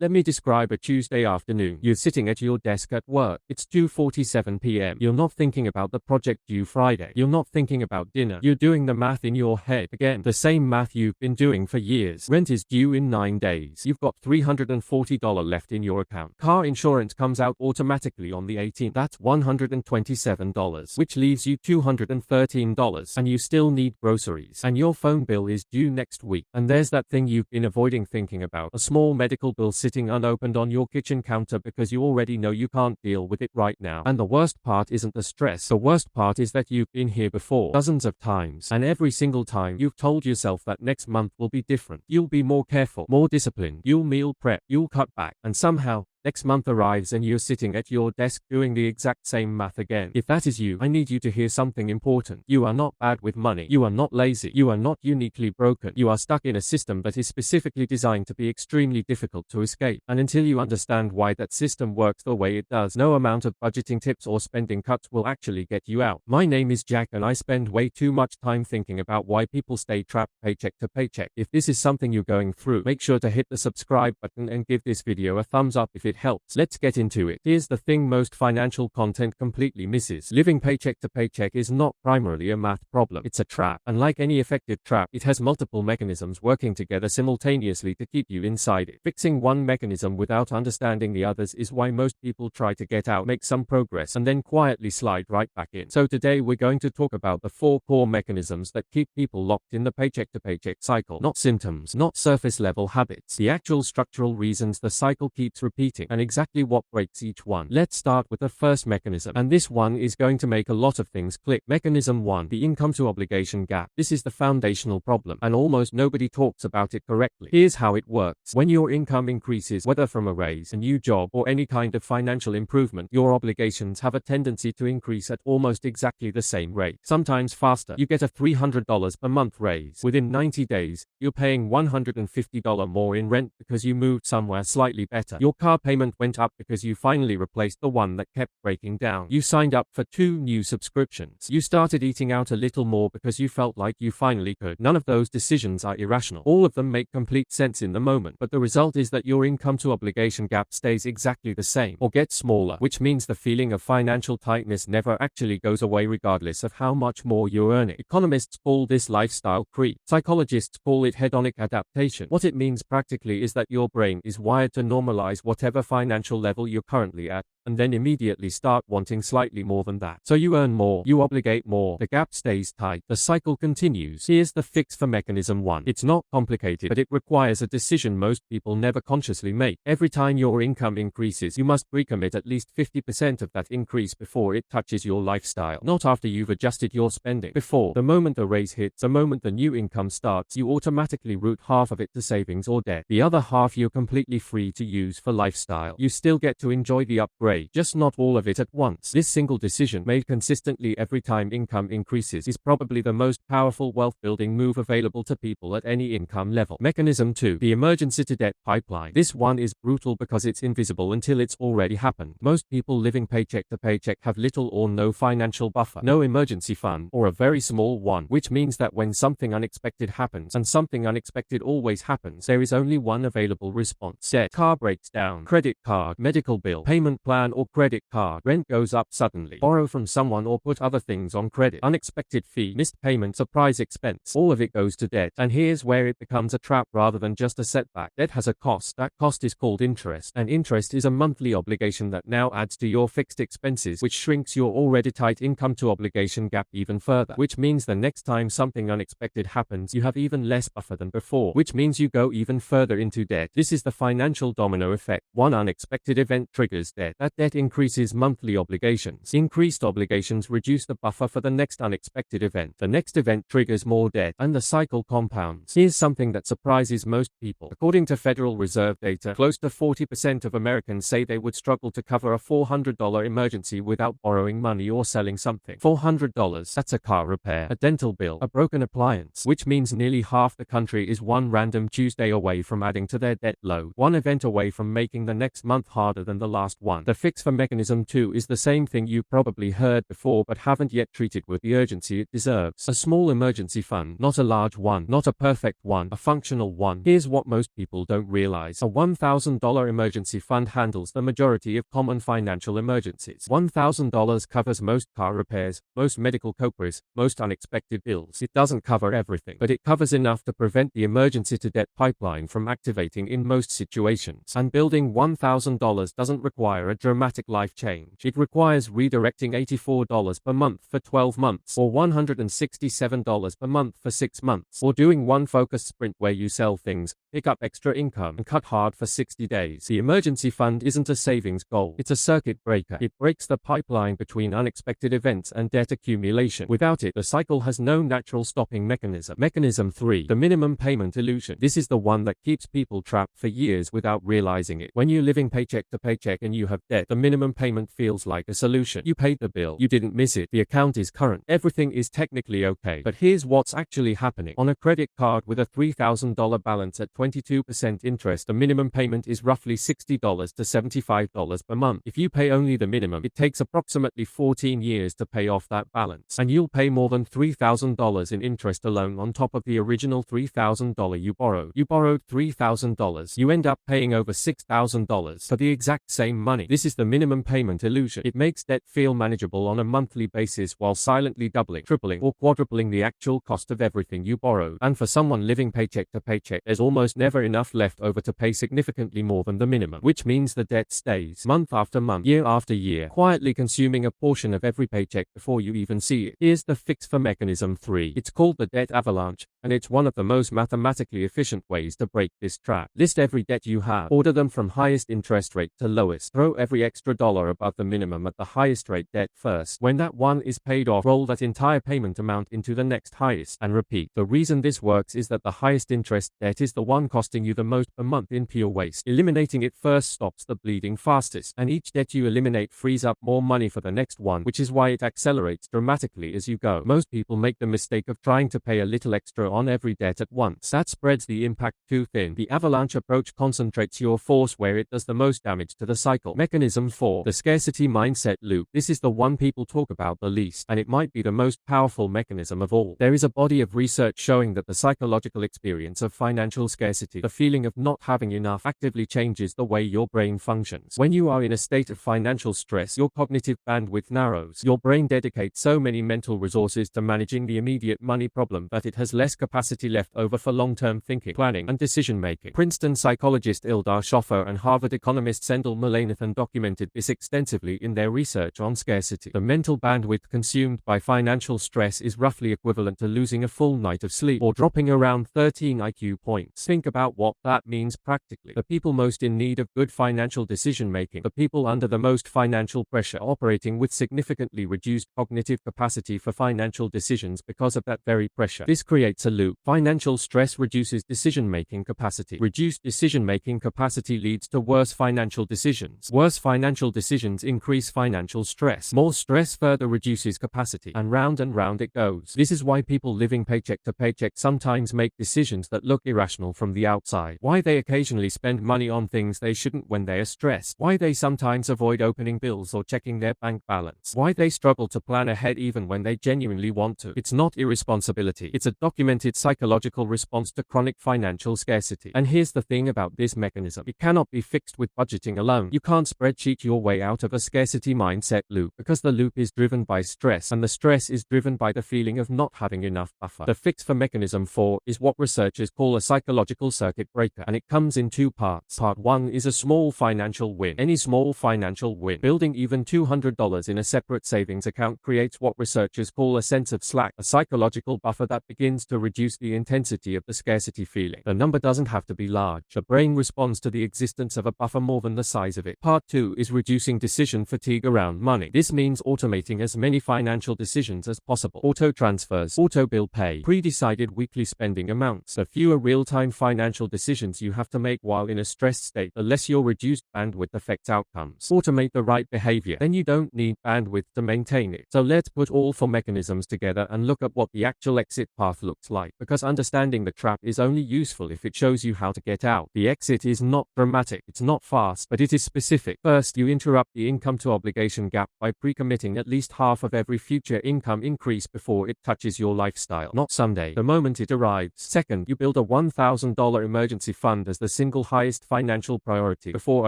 Let me describe a Tuesday afternoon. You're sitting at your desk at work. It's 2:47 p.m. You're not thinking about the project due Friday. You're not thinking about dinner. You're doing the math in your head. Again, the same math you've been doing for years. Rent is due in 9 days. You've got $340 left in your account. Car insurance comes out automatically on the 18th. That's $127, which leaves you $213. And you still need groceries. And your phone bill is due next week. And there's that thing you've been avoiding thinking about. A small medical bill sitting unopened on your kitchen counter because you already know you can't deal with it right now. And the worst part isn't the stress. The worst part is that you've been here before dozens of times. And every single time you've told yourself that next month will be different. You'll be more careful, more disciplined. You'll meal prep. You'll cut back. And somehow, next month arrives and you're sitting at your desk doing the exact same math again. If that is you, I need you to hear something important. You are not bad with money. You are not lazy. You are not uniquely broken. You are stuck in a system that is specifically designed to be extremely difficult to escape. And until you understand why that system works the way it does, no amount of budgeting tips or spending cuts will actually get you out. My name is Jack and I spend way too much time thinking about why people stay trapped paycheck to paycheck. If this is something you're going through, make sure to hit the subscribe button and give this video a thumbs up if it helps. Let's get into it. Here's the thing most financial content completely misses. Living paycheck to paycheck is not primarily a math problem. It's a trap. And like any effective trap, it has multiple mechanisms working together simultaneously to keep you inside it. Fixing one mechanism without understanding the others is why most people try to get out, make some progress, and then quietly slide right back in. So today we're going to talk about the 4 core mechanisms that keep people locked in the paycheck to paycheck cycle. Not symptoms, not surface level habits. The actual structural reasons the cycle keeps repeating and exactly what breaks each one. Let's start with the first mechanism, and this one is going to make a lot of things click. Mechanism 1, the income to obligation gap. This is the foundational problem, and almost nobody talks about it correctly. Here's how it works. When your income increases, whether from a raise, a new job, or any kind of financial improvement, your obligations have a tendency to increase at almost exactly the same rate, sometimes faster. You get a $300 per month raise. Within 90 days, you're paying $150 more in rent because you moved somewhere slightly better. Your car payment went up because you finally replaced the one that kept breaking down. You signed up for 2 new subscriptions. You started eating out a little more because you felt like you finally could. None of those decisions are irrational. All of them make complete sense in the moment, but the result is that your income to obligation gap stays exactly the same or gets smaller, which means the feeling of financial tightness never actually goes away regardless of how much more you're earning. Economists call this lifestyle creep. Psychologists call it hedonic adaptation. What it means practically is that your brain is wired to normalize whatever financial level you're currently at, and then immediately start wanting slightly more than that. So you earn more, you obligate more, the gap stays tight, the cycle continues. Here's the fix for mechanism 1. It's not complicated, but it requires a decision most people never consciously make. Every time your income increases, you must recommit at least 50% of that increase before it touches your lifestyle, not after you've adjusted your spending. Before, the moment the raise hits, the moment the new income starts, you automatically route half of it to savings or debt. The other half you're completely free to use for lifestyle. You still get to enjoy the upgrade, just not all of it at once. This single decision, made consistently every time income increases, is probably the most powerful wealth-building move available to people at any income level. Mechanism 2, the emergency to debt pipeline. This one is brutal because it's invisible until it's already happened. Most people living paycheck to paycheck have little or no financial buffer, no emergency fund, or a very small one, which means that when something unexpected happens, and something unexpected always happens, there is only one available response. Debt. Car breaks down, credit card, medical bill, payment plan or credit card, rent goes up suddenly, borrow from someone or put other things on credit, unexpected fee, missed payment, surprise expense, all of it goes to debt. And here's where it becomes a trap rather than just a setback. Debt has a cost. That cost is called interest, and interest is a monthly obligation that now adds to your fixed expenses, which shrinks your already tight income to obligation gap even further, which means the next time something unexpected happens, you have even less buffer than before, which means you go even further into debt. This is the financial domino effect. One unexpected event triggers debt. That debt increases monthly obligations. Increased obligations reduce the buffer for the next unexpected event. The next event triggers more debt, and the cycle compounds. Here's something that surprises most people. According to Federal Reserve data, close to 40% of Americans say they would struggle to cover a $400 emergency without borrowing money or selling something. $400, that's a car repair, a dental bill, a broken appliance, which means nearly half the country is one random Tuesday away from adding to their debt load, one event away from making the next month harder than the last one. The fix for mechanism 2 is the same thing you probably heard before but haven't yet treated with the urgency it deserves. A small emergency fund, not a large one, not a perfect one, a functional one. Here's what most people don't realize. A $1,000 emergency fund handles the majority of common financial emergencies. $1,000 covers most car repairs, most medical copays, most unexpected bills. It doesn't cover everything, but it covers enough to prevent the emergency to debt pipeline from activating in most situations. And building $1,000 doesn't require a dramatic life change. It requires redirecting $84 per month for 12 months, or $167 per month for 6 months, or doing one focused sprint where you sell things, pick up extra income, and cut hard for 60 days. The emergency fund isn't a savings goal. It's a circuit breaker. It breaks the pipeline between unexpected events and debt accumulation. Without it, the cycle has no natural stopping mechanism. Mechanism 3. The minimum payment illusion. This is the one that keeps people trapped for years without realizing it. When you're living paycheck to paycheck and you have debt, the minimum payment feels like a solution. You paid the bill. You didn't miss it. The account is current. Everything is technically okay. But here's what's actually happening. On a credit card with a $3,000 balance at 22% interest, the minimum payment is roughly $60 to $75 per month. If you pay only the minimum, it takes approximately 14 years to pay off that balance. And you'll pay more than $3,000 in interest alone on top of the original $3,000 you borrowed. You borrowed $3,000. You end up paying over $6,000 for the exact same money. This is the minimum payment illusion. It makes debt feel manageable on a monthly basis while silently doubling, tripling, or quadrupling the actual cost of everything you borrowed. And for someone living paycheck to paycheck, there's almost never enough left over to pay significantly more than the minimum, which means the debt stays, month after month, year after year, quietly consuming a portion of every paycheck before you even see it. Here's the fix for mechanism 3. It's called the debt avalanche, and it's one of the most mathematically efficient ways to break this trap. List every debt you have, order them from highest interest rate to lowest, throw every extra dollar above the minimum at the highest rate debt first. When that one is paid off, roll that entire payment amount into the next highest, and repeat. The reason this works is that the highest interest debt is the one costing you the most per month in pure waste. Eliminating it first stops the bleeding fastest, and each debt you eliminate frees up more money for the next one, which is why it accelerates dramatically as you go. Most people make the mistake of trying to pay a little extra on every debt at once. That spreads the impact too thin. The avalanche approach concentrates your force where it does the most damage to the cycle. Mechanism 4. The scarcity mindset loop. This is the one people talk about the least, and it might be the most powerful mechanism of all. There is a body of research showing that the psychological experience of financial scarcity, the feeling of not having enough, actively changes the way your brain functions. When you are in a state of financial stress, your cognitive bandwidth narrows. Your brain dedicates so many mental resources to managing the immediate money problem that it has less capacity left over for long-term thinking, planning, and decision-making. Princeton psychologist Ildar Schoffer and Harvard economist Sendhil Mullainathan documented this extensively in their research on scarcity. The mental bandwidth consumed by financial stress is roughly equivalent to losing a full night of sleep, or dropping around 13 IQ points. Think about what that means practically. The people most in need of good financial decision-making, the people under the most financial pressure, operating with significantly reduced cognitive capacity for financial decisions because of that very pressure. This creates a loop. Financial stress reduces decision-making capacity. Reduced decision-making capacity leads to worse financial decisions. Worse financial decisions increase financial stress. More stress further reduces capacity, and round it goes. This is why people living paycheck to paycheck sometimes make decisions that look irrational from the outside. Why they occasionally spend money on things they shouldn't when they are stressed. Why they sometimes avoid opening bills or checking their bank balance. Why they struggle to plan ahead even when they genuinely want to. It's not irresponsibility. It's a documented psychological response to chronic financial scarcity. And here's the thing about this mechanism. It cannot be fixed with budgeting alone. You can't spreadsheet your way out of a scarcity mindset loop, because the loop is driven by stress, and the stress is driven by the feeling of not having enough buffer. The fix for mechanism 4 is what researchers call a psychological circuit breaker, and it comes in two parts. Part 1 is a small financial win. Any small financial win, building even $200 in a separate savings account, creates what researchers call a sense of slack, a psychological buffer that begins to reduce the intensity of the scarcity feeling. The number doesn't have to be large. The brain responds to the existence of a buffer more than the size of it. Part 2 is reducing decision fatigue around money. This means automating as many financial decisions as possible. Auto transfers, auto bill pay, pre-decided weekly spending amounts. The fewer real-time financial decisions you have to make while in a stressed state, the less your reduced bandwidth affects outcomes. Automate the right behavior, then you don't need bandwidth to maintain it. So let's put all four mechanisms together and look at what the actual exit path looks like, because understanding the trap is only useful if it shows you how to get out. The exit is not dramatic, it's not fast, but it is specific. First, you interrupt the income to obligation gap by pre-committing at least half of every future income increase before it touches your lifestyle, not someday, the moment it arrives. Second, you build a $1,000 emergency fund as the single highest financial priority before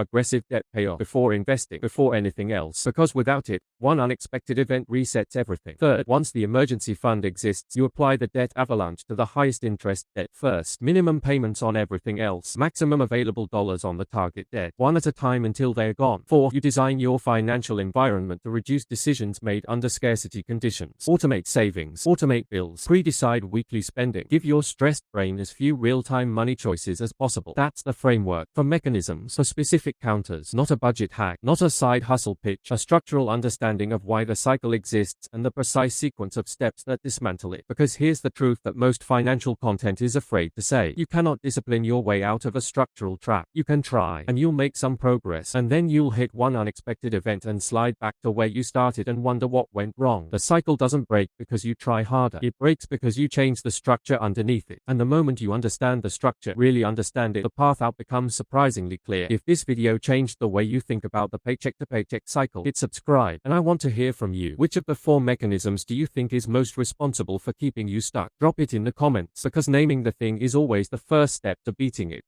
aggressive debt payoff, before investing, before anything else, because without it, one unexpected event resets everything. Third, once the emergency fund exists, you apply the debt avalanche to the highest interest debt first, minimum payments on everything else, maximum available dollars on the target debt, one at a time until they're gone. Fourth, you design your financial environment to reduce decisions made under scarcity conditions. Automate savings, automate bills, pre-decide weekly spending, give your stressed brain as few real-time money choices as possible. That's the framework for mechanisms, for specific counters, not a budget hack, not a side hustle pitch, a structural understanding of why the cycle exists and the precise sequence of steps that dismantle it. Because here's the truth that most financial content is afraid to say. You cannot discipline your way out of a structural trap. You can try, and you'll make some progress, and then you'll hit one unexpected event and slide back to where you started and wonder what went wrong. The cycle doesn't break because you try harder. It breaks because you change the structure underneath it. And the moment you understand the structure, really understand it, the path out becomes surprisingly clear. If this video changed the way you think about the paycheck to paycheck cycle, hit subscribe. And I want to hear from you. Which of the four mechanisms do you think is most responsible for keeping you stuck? Drop it in the comments, because naming the thing is always the first step to beating it.